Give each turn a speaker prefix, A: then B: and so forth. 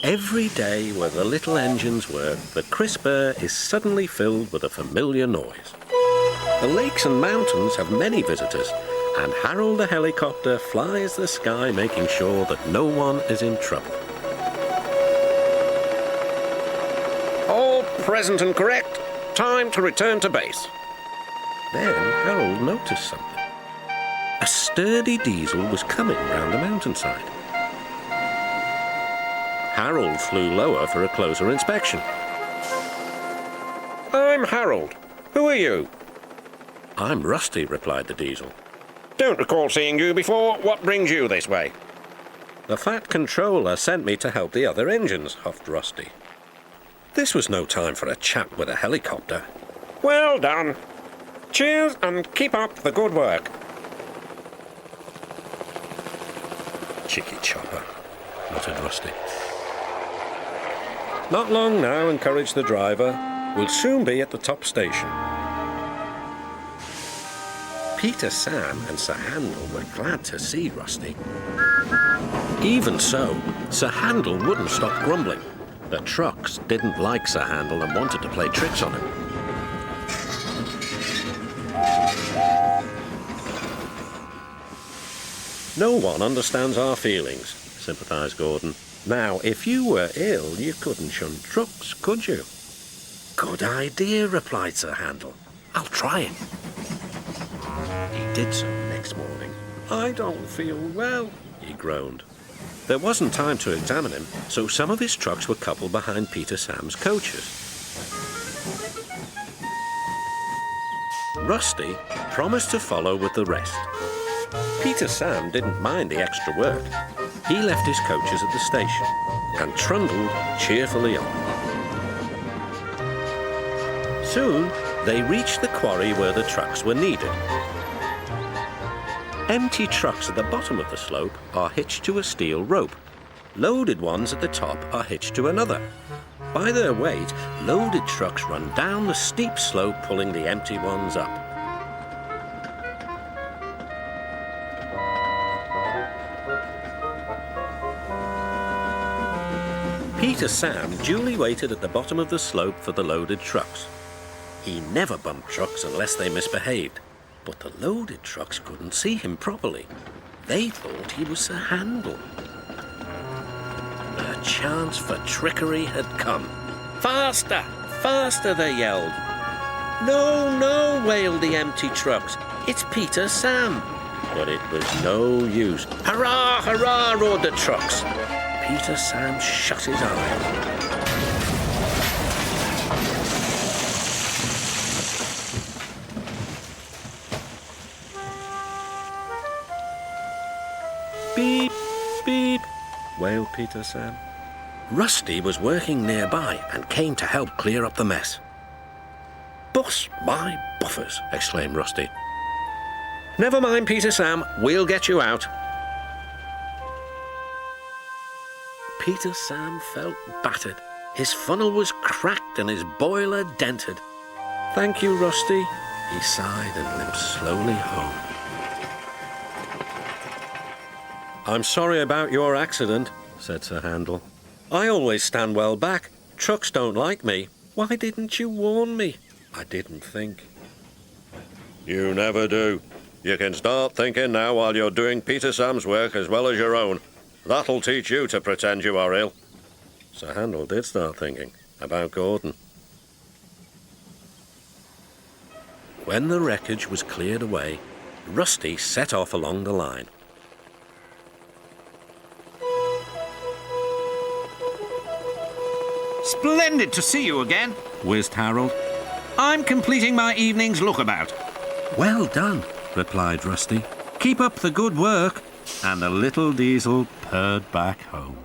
A: Every day where the little engines work, the crisp air is suddenly filled with a familiar noise. The lakes and mountains have many visitors, and Harold the helicopter flies the sky making sure that no one is in trouble. All present and correct. Time to return to base. Then Harold noticed something. A sturdy diesel was coming round the mountainside. Harold flew lower for a closer inspection. I'm Harold. Who are you? I'm Rusty, replied the diesel. Don't recall seeing you before. What brings you this way? The Fat Controller sent me to help the other engines, huffed Rusty. This was no time for a chat with a helicopter. Well done. Cheers and keep up the good work. Cheeky chopper, muttered Rusty. Not long now, encouraged the driver. We'll soon be at the top station. Peter, Sam and Sir Handel were glad to see Rusty. Even so, Sir Handel wouldn't stop grumbling. The trucks didn't like Sir Handel and wanted to play tricks on him. No one understands our feelings, sympathised Gordon. Now, if you were ill, you couldn't shun trucks, could you? Good idea, replied Sir Handel. I'll try it. He did so next morning. I don't feel well, he groaned. There wasn't time to examine him, so some of his trucks were coupled behind Peter Sam's coaches. Rusty promised to follow with the rest. Peter Sam didn't mind the extra work. He left his coaches at the station and trundled cheerfully on. Soon, they reached the quarry where the trucks were needed. Empty trucks at the bottom of the slope are hitched to a steel rope. Loaded ones at the top are hitched to another. By their weight, loaded trucks run down the steep slope, pulling the empty ones up. Peter Sam duly waited at the bottom of the slope for the loaded trucks. He never bumped trucks unless they misbehaved, but the loaded trucks couldn't see him properly. They thought he was Sir Handel. The chance for trickery had come. Faster! Faster, they yelled. No, no, wailed the empty trucks. It's Peter Sam. But it was no use. Hurrah, hurrah, roared the trucks. Peter Sam shut his eyes. Beep, beep, wailed Peter Sam. Rusty was working nearby and came to help clear up the mess. Bust my buffers, exclaimed Rusty. Never mind, Peter Sam, we'll get you out. Peter Sam felt battered. His funnel was cracked and his boiler dented. Thank you, Rusty, he sighed and limped slowly home. I'm sorry about your accident, said Sir Handel. I always stand well back. Trucks don't like me. Why didn't you warn me? I didn't think. You never do. You can start thinking now while you're doing Peter Sam's work as well as your own. That'll teach you to pretend you are ill. Sir Handel did start thinking about Gordon. When the wreckage was cleared away, Rusty set off along the line.
B: Splendid to see you again, whizzed Harold. I'm completing my evening's lookabout.
A: Well done, replied Rusty. Keep up the good work. And the little diesel purred back home.